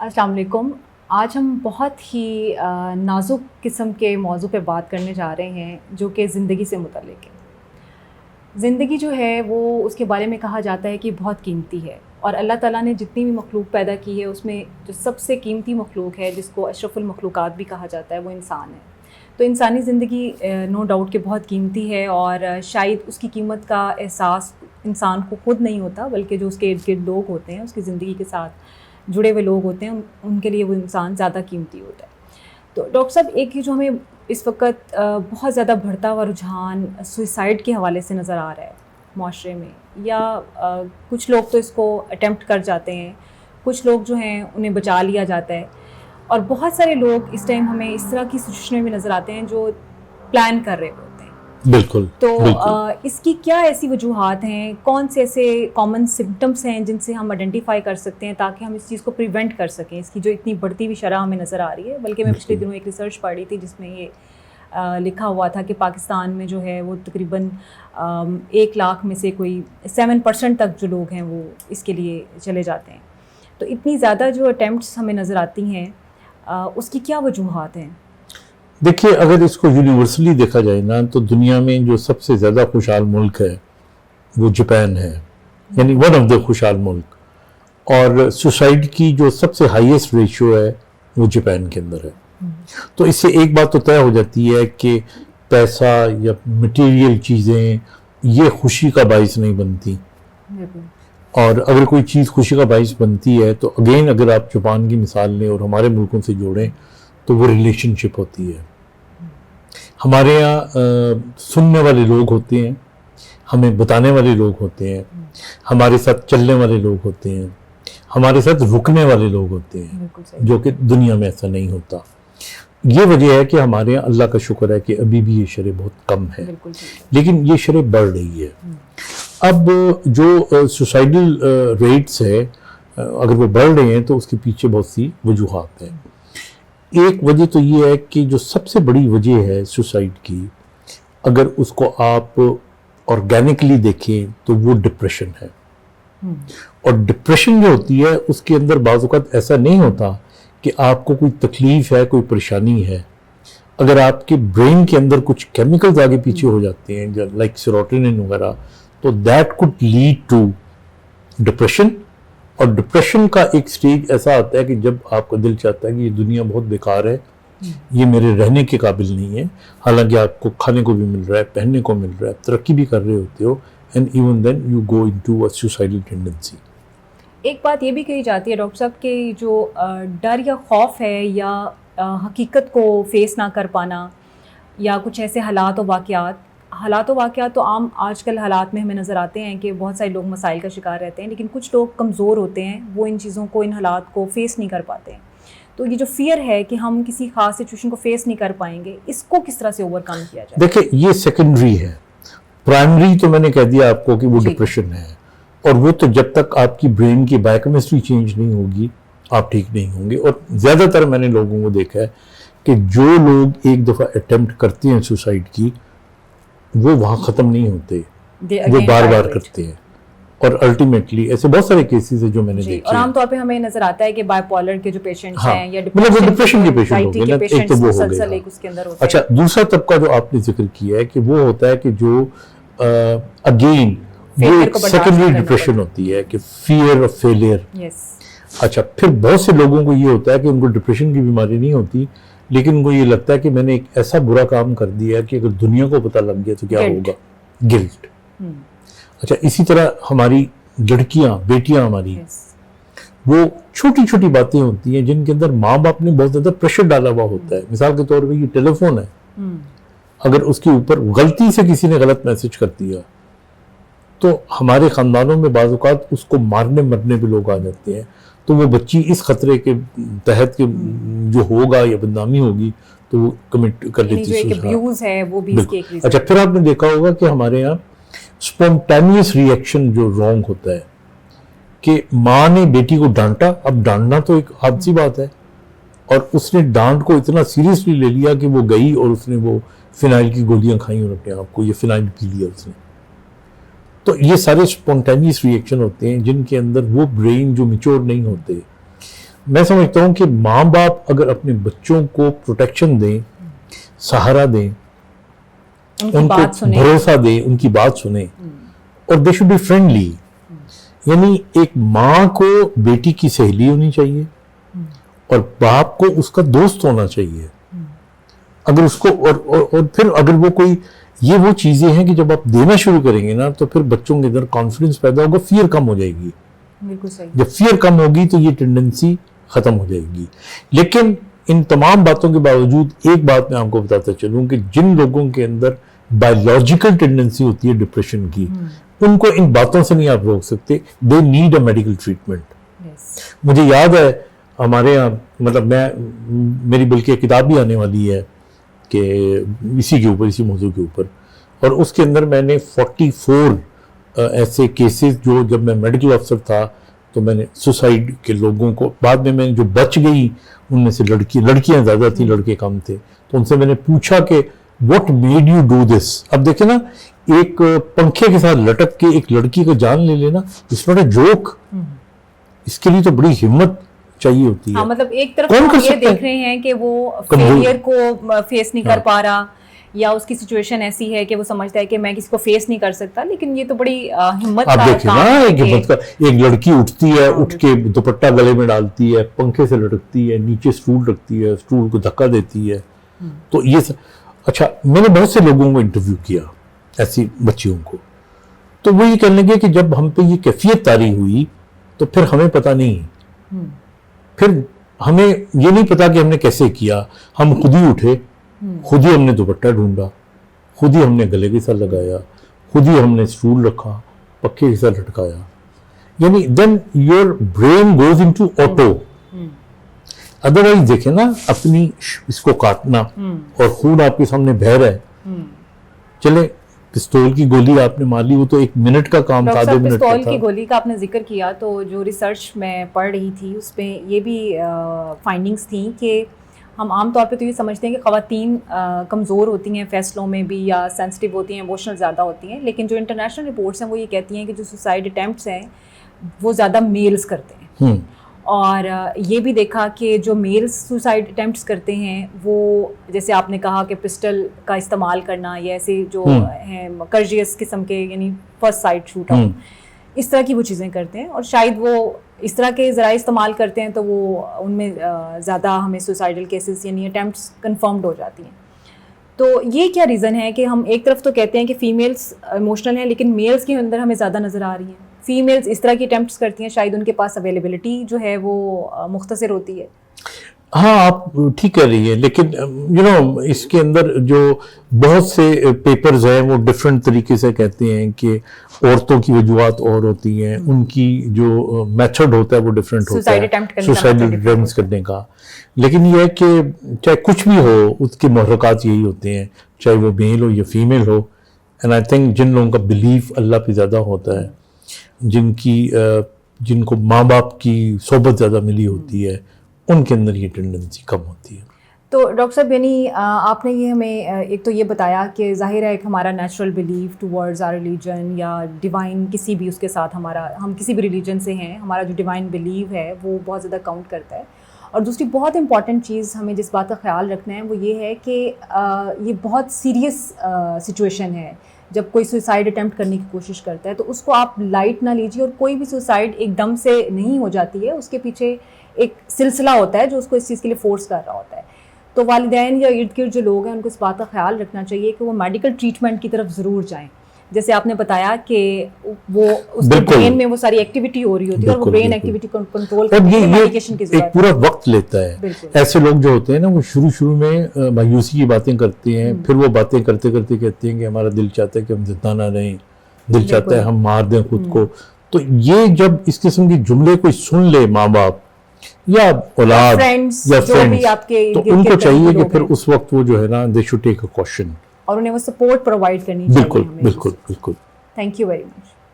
السلام علیکم. آج ہم بہت ہی نازک قسم کے موضوع پہ بات کرنے جا رہے ہیں جو کہ زندگی سے متعلق ہے. زندگی جو ہے وہ اس کے بارے میں کہا جاتا ہے کہ بہت قیمتی ہے، اور اللہ تعالیٰ نے جتنی بھی مخلوق پیدا کی ہے اس میں جو سب سے قیمتی مخلوق ہے جس کو اشرف المخلوقات بھی کہا جاتا ہے وہ انسان ہے. تو انسانی زندگی نو ڈاؤٹ کہ بہت قیمتی ہے، اور شاید اس کی قیمت کا احساس انسان کو خود نہیں ہوتا بلکہ جو اس کے ارد گرد لوگ ہوتے ہیں، اس کی زندگی کے ساتھ جڑے ہوئے لوگ ہوتے ہیں، ان کے لیے وہ انسان زیادہ قیمتی ہوتا ہے. تو ڈاکٹر صاحب، ایک جو ہمیں اس وقت بہت زیادہ بڑھتا ہوا رجحان سوئسائڈ کے حوالے سے نظر آ رہا ہے معاشرے میں، یا کچھ لوگ تو اس کو اٹیمپٹ کر جاتے ہیں، کچھ لوگ جو ہیں انہیں بچا لیا جاتا ہے، اور بہت سارے لوگ اس ٹائم ہمیں اس طرح کی سچویشن میں نظر آتے ہیں جو پلان کر رہے ہوتے ہیں. بالکل. تو اس کی کیا ایسی وجوہات ہیں، کون سے ایسے کامن سمٹمس ہیں جن سے ہم آئیڈینٹیفائی کر سکتے ہیں تاکہ ہم اس چیز کو پریونٹ کر سکیں، اس کی جو اتنی بڑھتی ہوئی شرح ہمیں نظر آ رہی ہے. بلکہ میں پچھلے دنوں ایک ریسرچ پڑھ رہی تھی جس میں یہ لکھا ہوا تھا کہ پاکستان میں جو ہے وہ تقریباً 1 لاکھ میں سے کوئی 7% تک جو لوگ ہیں وہ اس کے لیے چلے جاتے ہیں. تو اتنی زیادہ جو اٹیمپٹس ہمیں نظر آتی ہیں، اس کی کیا وجوہات ہیں؟ دیکھیے، اگر اس کو یونیورسلی دیکھا جائے نا تو دنیا میں جو سب سے زیادہ خوشحال ملک ہے وہ جاپان ہے، یعنی ون آف دا خوشحال ملک. اور سوسائڈ کی جو سب سے ہائیسٹ ریشیو ہے وہ جاپان کے اندر ہے. تو اس سے ایک بات تو طے ہو جاتی ہے کہ پیسہ یا مٹیریل چیزیں یہ خوشی کا باعث نہیں بنتی. اور اگر کوئی چیز خوشی کا باعث بنتی ہے تو اگین اگر آپ جاپان کی مثال لیں اور ہمارے ملکوں سے جوڑیں تو وہ ریلیشن شپ ہوتی ہے. ہمارے یہاں سننے والے لوگ ہوتے ہیں، ہمیں بتانے والے لوگ ہوتے ہیں، ہمارے ساتھ چلنے والے لوگ ہوتے ہیں، ہمارے ساتھ رکنے والے لوگ ہوتے ہیں، جو کہ دنیا میں ایسا نہیں ہوتا. یہ وجہ ہے کہ ہمارے یہاں اللہ کا شکر ہے کہ ابھی بھی یہ شرح بہت کم ہے، لیکن یہ شرح بڑھ رہی ہے. اب جو سوسائڈل ریٹس ہے اگر وہ بڑھ رہے ہیں تو اس کے پیچھے بہت سی وجوہات ہیں. ایک وجہ تو یہ ہے کہ جو سب سے بڑی وجہ ہے سوسائڈ کی، اگر اس کو آپ آرگینکلی دیکھیں تو وہ ڈپریشن ہے. اور ڈپریشن جو ہوتی ہے اس کے اندر بعض اوقات ایسا نہیں ہوتا کہ آپ کو کوئی تکلیف ہے، کوئی پریشانی ہے. اگر آپ کے برین کے اندر کچھ کیمیکلز آگے پیچھے ہو جاتے ہیں لائک سیروٹونن وغیرہ، تو that could lead to depression. اور ڈپریشن کا ایک سٹیج ایسا آتا ہے کہ جب آپ کا دل چاہتا ہے کہ یہ دنیا بہت بیکار ہے، یہ میرے رہنے کے قابل نہیں ہے، حالانکہ آپ کو کھانے کو بھی مل رہا ہے، پہننے کو مل رہا ہے، ترقی بھی کر رہے ہوتے ہو، and even then you go into a suicidal tendency. ایک بات یہ بھی کہی جاتی ہے ڈاکٹر صاحب کہ جو ڈر یا خوف ہے یا حقیقت کو فیس نہ کر پانا، یا کچھ ایسے حالات و واقعات تو عام آج کل حالات میں ہمیں نظر آتے ہیں کہ بہت سارے لوگ مسائل کا شکار رہتے ہیں، لیکن کچھ لوگ کمزور ہوتے ہیں، وہ ان چیزوں کو، ان حالات کو فیس نہیں کر پاتے ہیں. تو یہ جو فیئر ہے کہ ہم کسی خاص سچویشن کو فیس نہیں کر پائیں گے، اس کو کس طرح سے اوور کم کیا جائے؟ دیکھیں، یہ سیکنڈری ہے. پرائمری تو میں نے کہہ دیا آپ کو کہ وہ ڈپریشن ہے، اور وہ تو جب تک آپ کی برین کی بایو کیمسٹری چینج نہیں ہوگی آپ ٹھیک نہیں ہوں گے. اور زیادہ تر میں نے لوگوں کو دیکھا ہے کہ جو لوگ ایک دفعہ اٹیمپٹ کرتے ہیں سوسائڈ کی، وہ وہاں ختم نہیں ہوتے، وہ بار بار کرتے ہیں. اور الٹیمیٹلی ایسے بہت سارے کیسز ہیں جو میں نے دیکھے. اور عام طور پہ ہمیں نظر آتا ہے کہ بائی پولر کے جو پیشنٹس ہیں یا ڈپریشن کے پیشنٹ ہو گئے، ایک تو وہ ہو گیا. اچھا، دوسرا طبقہ جو آپ نے ذکر کیا ہے کہ وہ ہوتا ہے کہ جو اگین وہ ایک سیکنڈری ڈپریشن ہوتی ہے کہ فیئر آف فیلئر. اچھا، پھر بہت سے لوگوں کو یہ ہوتا ہے کہ ان کو ڈپریشن کی بیماری نہیں ہوتی، لیکن ان کو یہ لگتا ہے کہ میں نے ایک ایسا برا کام کر دیا کہ اگر دنیا کو پتہ لگ گیا تو کیا ہوگا، گلٹ. اچھا، اسی طرح ہماری لڑکیاں، بیٹیاں ہماری، وہ چھوٹی چھوٹی باتیں ہوتی ہیں جن کے اندر ماں باپ نے بہت زیادہ پریشر ڈالا ہوا ہوتا ہے. مثال کے طور پہ یہ ٹیلی فون ہے، اگر اس کے اوپر غلطی سے کسی نے غلط میسج کر دیا تو ہمارے خاندانوں میں بعض اوقات اس کو مارنے مرنے پہ لوگ آ جاتے ہیں. تو وہ بچی اس خطرے کے تحت کہ جو ہوگا یا بدنامی ہوگی تو وہ کمٹ کر لیتی ہے. اچھا، پھر آپ نے دیکھا ہوگا کہ ہمارے یہاں اسپونٹینیس ریئیکشن جو رانگ ہوتا ہے کہ ماں نے بیٹی کو ڈانٹا. اب ڈانٹنا تو ایک حادثی بات ہے، اور اس نے ڈانٹ کو اتنا سیریسلی لے لیا کہ وہ گئی اور اس نے وہ فینائل کی گولیاں کھائیں اور اپنے آپ کو یہ فینائل پی لیا اس نے. تو یہ سارے اسپونٹینیس ریئیکشن ہوتے ہیں جن کے اندر وہ برین جو میچور نہیں ہوتے میں سمجھتا ہوں کہ ماں باپ اگر اپنے بچوں کو پروٹیکشن دیں، سہارا دیں، ان کو بھروسہ دیں، ان کی بات سنیں، اور دے شوڈ بی فرینڈلی. یعنی ایک ماں کو بیٹی کی سہیلی ہونی چاہیے اور باپ کو اس کا دوست ہونا چاہیے. اگر اس کو اور پھر اگر وہ کوئی یہ وہ چیزیں ہیں کہ جب آپ دینا شروع کریں گے نا تو پھر بچوں کے اندر کانفیڈنس پیدا ہوگا، فیئر کم ہو جائے گی. بالکل صحیح. جب فیئر کم ہوگی تو یہ ٹینڈنسی ختم ہو جائے گی. لیکن ان تمام باتوں کے باوجود ایک بات میں آپ کو بتاتا چلوں کہ جن لوگوں کے اندر بایولوجیکل ٹینڈنسی ہوتی ہے ڈپریشن کی، ان کو ان باتوں سے نہیں آپ روک سکتے. They need a medical treatment. مجھے یاد ہے ہمارے یہاں مطلب میری بلکہ کتاب بھی آنے والی ہے کہ اسی کے اوپر، اسی موضوع کے اوپر، اور اس کے اندر میں نے 44 ایسے کیسز جو جب میں میڈیکل افسر تھا تو میں نے سوسائڈ کے لوگوں کو، بعد میں جو بچ گئی ان میں سے لڑکیاں زیادہ تھیں، لڑکے کم تھے، تو ان سے میں نے پوچھا کہ what made you do this. اب دیکھیں نا، ایک پنکھے کے ساتھ لٹک کے ایک لڑکی کا جان لے لینا، اٹس ناٹ اے جوک. اس کے لیے تو بڑی ہمت چاہیے ہوتی ہے. ہاں، مطلب ایک طرف ہم یہ دیکھ رہے ہیں کہ وہ فیلئر کو فیس نہیں کر پا رہا، یا اس کی سچویشن ایسی ہے کہ وہ سمجھتا ہے کہ میں کسی کو فیس نہیں کر سکتا، لیکن یہ تو بڑی ہمت کا کام ہے. آپ دیکھیں نا، ایک ہمت کا، ایک لڑکی اٹھتی ہے، اٹھ کے دوپٹہ گلے میں ڈالتی ہے، پنکھے سے لٹکتی ہے، نیچے سٹول رکھتی ہے، سٹول کو دھکا دیتی ہے. تو یہ اچھا، میں نے بہت سے لوگوں کو انٹرویو کیا، ایسی بچیوں کو، تو وہ یہ کہنے لگے کہ جب ہم پہ یہ کیفیت طاری ہوئی تو پھر ہمیں پتہ نہیں، پھر ہمیں یہ نہیں پتا کہ ہم نے کیسے کیا. ہم خود ہی اٹھے، خود ہی ہم نے دوپٹہ ڈھونڈا، خود ہی ہم نے گلے کے ساتھ لگایا، خود ہی ہم نے سٹول رکھا، پکے کے ساتھ لٹکایا. یعنی then your brain goes into auto. Otherwise دیکھیں نا، اپنی اس کو کاٹنا اور خون آپ کے سامنے بہہ رہا ہے، چلے پستول کی گولی آپ نے مار لی، وہ تو 1 منٹ کا کام تھا، 2 منٹ کا تھا. پستول کی گولی کا آپ نے ذکر کیا تو جو ریسرچ میں پڑھ رہی تھی اس پہ یہ بھی فائنڈنگز تھیں کہ ہم عام طور پہ تو یہ سمجھتے ہیں کہ خواتین کمزور ہوتی ہیں فیصلوں میں بھی، یا سینسٹیو ہوتی ہیں، ایموشنل زیادہ ہوتی ہیں، لیکن جو انٹرنیشنل رپورٹس ہیں وہ یہ کہتی ہیں کہ جو سوسائڈ اٹیمپٹس ہیں وہ زیادہ میلز کرتے ہیں. اور یہ بھی دیکھا کہ جو میلز سوسائڈ اٹیمپٹس کرتے ہیں وہ، جیسے آپ نے کہا کہ پسٹل کا استعمال کرنا، یا ایسے جو ہیں کرجیس قسم کے، یعنی فرسٹ سائٹ شوٹ آؤٹ، اس طرح کی وہ چیزیں کرتے ہیں، اور شاید وہ اس طرح کے ذرائع استعمال کرتے ہیں تو وہ ان میں زیادہ ہمیں سوسائڈل کیسز یعنی اٹیمپٹس کنفرمڈ ہو جاتی ہیں. تو یہ کیا ریزن ہے کہ ہم ایک طرف تو کہتے ہیں کہ فیمیلز ایموشنل ہیں، لیکن میلز کے اندر ہمیں زیادہ نظر آ رہی ہیں؟ فیمیلز اس طرح کی اٹیمپٹس کرتی ہیں، شاید ان کے پاس اویلیبلٹی جو ہے وہ مختصر ہوتی ہے. ہاں، آپ ٹھیک کہہ رہی ہیں، لیکن اس کے اندر جو بہت سے پیپرز ہیں وہ ڈفرینٹ طریقے سے کہتے ہیں کہ عورتوں کی وجوہات اور ہوتی ہیں، ان کی جو میتھڈ ہوتا ہے وہ ڈفرینٹ ہوتا ہے سوسائڈ اٹیمپٹ کرنے کا. لیکن یہ ہے کہ چاہے کچھ بھی ہو، اس کے محرکات یہی ہوتے ہیں، چاہے وہ میل ہو یا female who. And I think جن لوگوں کا بلیف اللہ پہ زیادہ ہوتا ہے، جن کو ماں باپ کی صحبت زیادہ ملی ہوتی ہے، ان کے اندر یہ ٹینڈنسی کم ہوتی ہے. تو ڈاکٹر صاحب، یعنی آپ نے یہ ہمیں ایک تو یہ بتایا کہ ظاہر ہے ایک ہمارا natural belief towards are religion یا ڈیوائن کسی بھی اس کے ساتھ ہم کسی بھی ریلیجن سے ہیں، ہمارا جو ڈیوائن بلیو ہے وہ بہت زیادہ کاؤنٹ کرتا ہے. اور دوسری بہت امپورٹنٹ چیز ہمیں جس بات کا خیال رکھنا ہے وہ یہ ہے کہ یہ بہت سیریس سچویشن ہے. جب کوئی سوسائڈ اٹیمپٹ کرنے کی کوشش کرتا ہے تو اس کو آپ لائٹ نہ لیجیے، اور کوئی بھی سوسائڈ ایک دم سے نہیں ہو جاتی ہے، اس کے پیچھے ایک سلسلہ ہوتا ہے جو اس کو اس چیز کے لیے فورس کر رہا ہوتا ہے. تو والدین یا ارد گرد جو لوگ ہیں ان کو اس بات کا خیال رکھنا چاہیے کہ وہ میڈیکل ٹریٹمنٹ کی طرف ضرور جائیں. جیسے آپ نے بتایا کہ وہ اس کے برین میں وہ ساری ایکٹیویٹی ہو رہی ہوتی ہے، اور وہ برین ایکٹیویٹی کنٹرول کرنے کے لیے میڈیکیشن کی ضرورت ہے. ایک پورا وقت لیتا ہے. ایسے لوگ جو ہوتے ہیں نا، وہ شروع میں مایوسی کی باتیں کرتے ہیں، پھر وہ باتیں کرتے کرتے کہتے ہیں کہ ہمارا دل چاہتا ہے کہ ہم زندہ نہ رہیں، دل چاہتا ہے ہم مار دیں خود کو. تو یہ جب اس قسم کے جملے کوئی سن لے ماں باپ یا اولاد یا فرینڈز، تو ان کو چاہیے کہ پھر اس وقت وہ جو ہے نا دے شوڈ ٹیک اے کوشن، اور انہیں وہ سپورٹ پرووائڈ کرنی چاہیے. بالکل بالکل بالکل. Thank you very much.